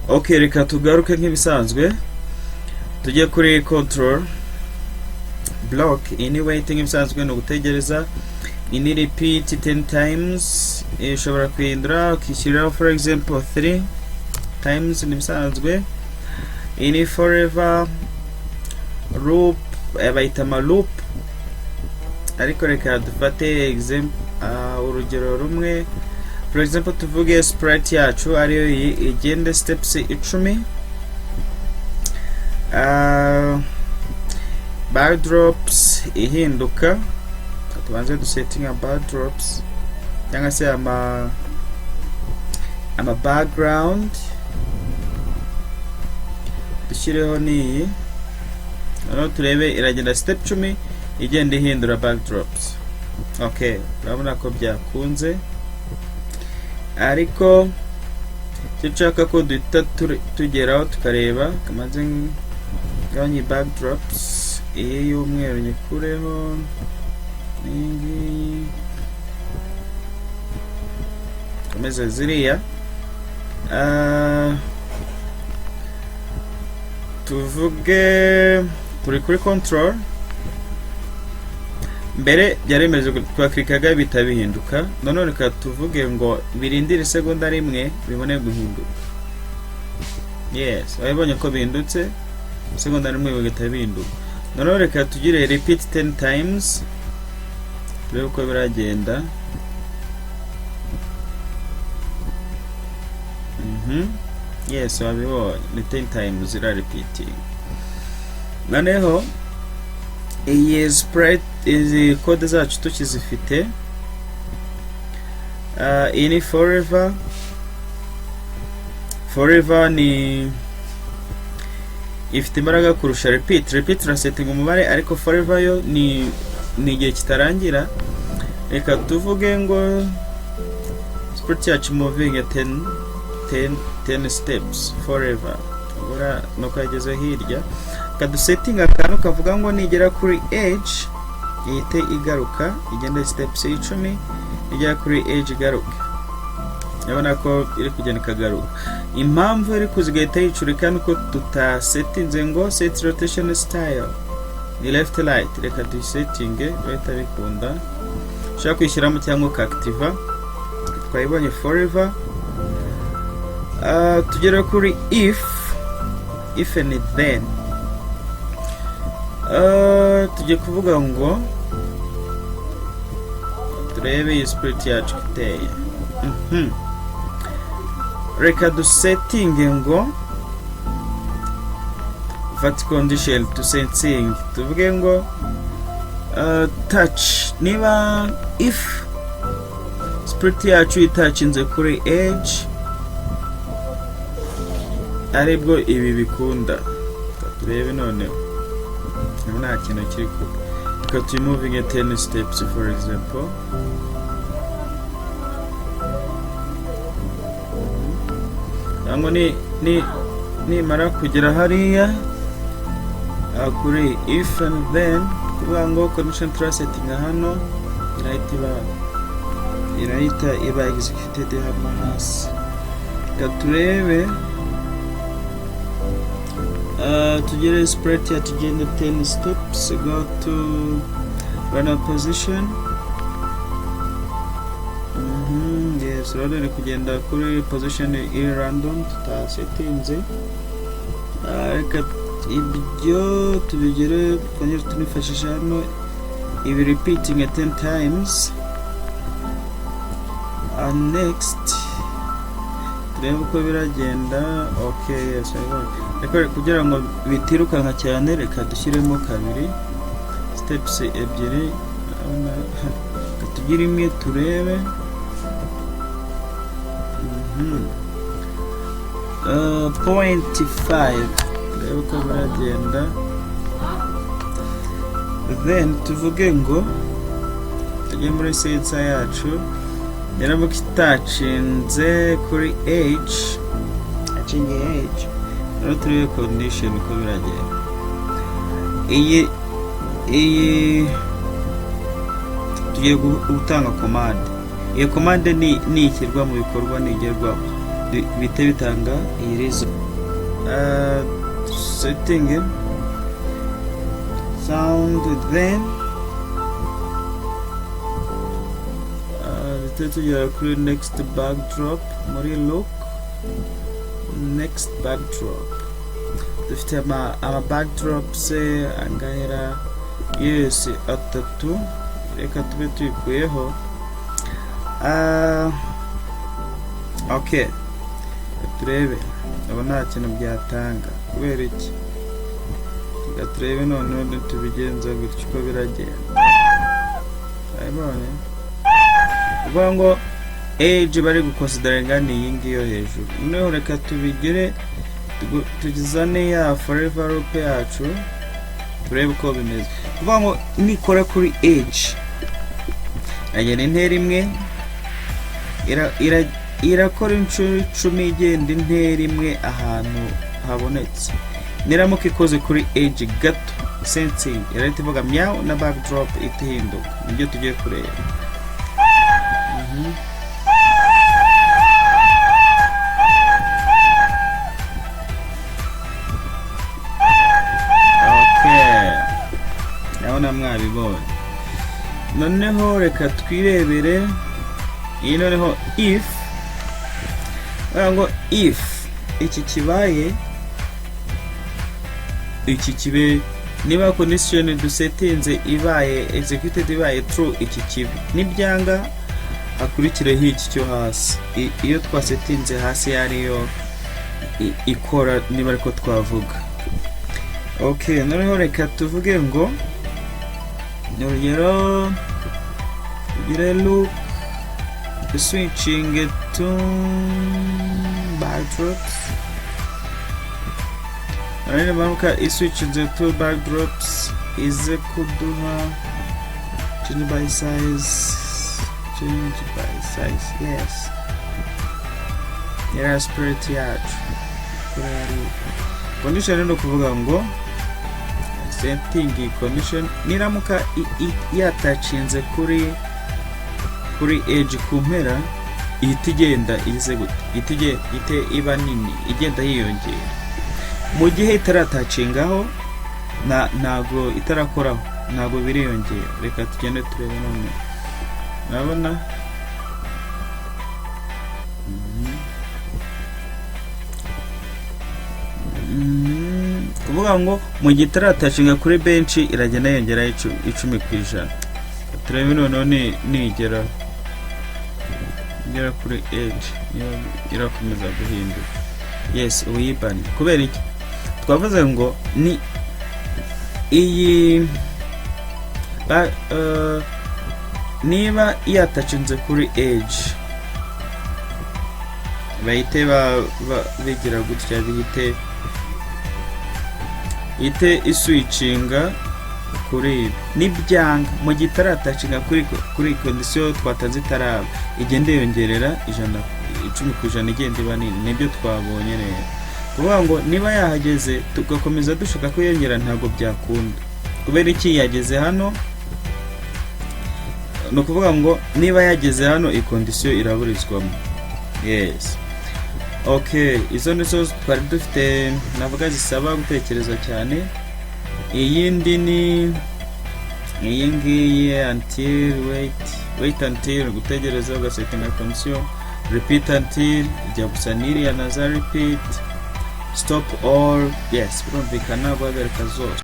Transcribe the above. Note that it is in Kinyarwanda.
Okay, reka tugaruke nk'ibisanzwe tujye kuri control block. Ini waiting ibisanzwe no gutegereza. Ini repeat 10 times ishobora kwindura ukishyiriraho for example 3 times nibisanzwe. Ini forever loop bayita loop, ariko reka dufate example urugero rumwe. For example tuvuge sprite yacu ariyo igende steps 10. Bar drops ihinduka, tubanze du setting bar drops cyangwa se ama background dushyireho niyi, noneho turebe iragenda step 10 igenda ihindura backdrops. Okay, urabona ko byakunze, ariko cyashaka ko duhita tugeraho tukareba kamaze ngabanye backdrops. Iyi y'umweru nyikureho, iyi komeza ziriya. Tuvuge kuri control mbere byaremeje twaklikaga bitabihinduka, none reka tuvuge ngo birindire segonda rimwe bibone guhinduka. Yes, wabonye ko bihindutse segonda rimwe bigahita bihinduka. None reka tugire repeat 10 times turebe uko biragenda. Yes, wabibonye ni 10 times ira repeating. Noneho iyi sprite izi code zacu tukizifite. Ini forever ni ifite imbaraga kurusha repeat turasetting umubare, ariko forever yo ni igihe kitarangira. Reka tuvuge ngo sprite yacu moving at 10 steps forever, ubura nuko yageze hirya. Kadu setting akantu kavuga ngo nigera kuri edge yite igaruka igenda steps 10, igera kuri edge igaruka. Yabona ko iri kugenda kagaruka. Impamvu iri kuzigahita yicurika nuko tuta settinze ngo set rotation style ni left right. Reka du setting bahita bikunda, ushaka kwishyiramo cyangwa ukaactiva. Twayibonye forever. Tugera kuri if and then. Tujye kuvuga ngo turebe iyi sprite yacu iteye. Reka du setting ngo vat condition to sensing, tuvuge ngo touch. Niba if sprite yacu itachinze kuri edge aribwo ibi bikunda. Turebe noneho nta kintu kiri kuba. Reka moving at 10 steps for example. Ngo ni mara kugera hariya kuri if and then kuvuga ngo condition setting hano irahita iba executed hano hasi. Reka turebe tugere sprite yatugenda 10 steps, go to run position. Yes, rero kugenda kuri position iri random tutasetinze. Reka ibyo tubigere kongera tunifashisha hano ibi repeating 10 times. Next turebe uko biragenda. Okay, yes, reka kugira ngo bitirukanka cyane reka dushyiremo kabiri steps ebyiri. Tugira imwe turebe. 0.5 reba uko biragenda. Then tuvuge ngo tujye muri sensor yacu, yaramuka itachinze kuri edge, achinge edge. Rero turebe condition uko biragenda. Iyi tugiye gutanga command. Iyo command ni ikirwa mu bikorwa nigerwaho. bite bitanga iyi reason. Setting sound, then tugera kuri next backdrop. Muri look, next backdrop dufite ama backdrops angahera yes atatu. Reka tube tuyikuyeho. Okay, turebe aba nta kintu byatanga kubera iki. Reka turebe none tubigenza gutyo uko biragenda. Ayibone uvuga ngo age bari gukonsideringa ni iyi ngiyo hejuru. Noneho reka tubigire tugizane ya forever loop yacu turebe uko bimeze. Uvuga ngo nikora kuri age agenda intera imwe irakora inshuro 10 igenda intera imwe ahantu habonetse. Niramuka ikoze kuri age gato sensing irahita ivuga meow na backdrop itihinduka. Nibyo tugiye kureba. Okay, naona mwabibonye. Noneho reka twirebere iyi. Noneho if ngo if iki kibaye iki kibe niba condition dusetinze ibaye executed ibaye true, iki kibe nibyanga akurikireho iki cyo hasi. Iyo twasetinze hasi yariyo ikora niba ariko twavuga. Okay, noneho reka tuvuge ngo urugero look switching to backdrops. Ariko bamuka switching to backdrops ize kuduha change by size. Yes, yara spirit yacu condition no kuvuga ngo setting condition niramuka yatachinze kuri age kumpera itigenda ize gute ite iba nini igenda yiyongera. Mu gihe itaratacingaho nago itarakoraho nago biriyongera. Reka tugende turebe none. Nabona kuvuga ngo mu gihe itaratacinga kuri bench iragenda yongera 10%. Turebe none nigera kuri age irakomeza guhinduka. Yes, uyibani kubera iki twavuze ngo ni iyi niba yatacinze kuri age bahite bigira gutya bihite iswitchinga kuri nibyanga mu gitaratacinga kuri condition twatanze itaraba igende yongerera 10% igenda iba nini. Nibyo twabonye rero kuvuga ngo niba yahageze tugakomeza dushaka ko yongera ntago byakunda. Kubera iki yageze hano no kuvuga ngo niba yageze hano i-condition iraburizwamo. Yes, okay, izo nizo twari dufite navuga zisaba gutekereza cyane. Iyindi ni iyi ngiyi until wait until gutegereza ugasetinga condition, repeat until ijya gusa n'iriya na za repeat, stop all. Yes, birumvikana guhagarika zose.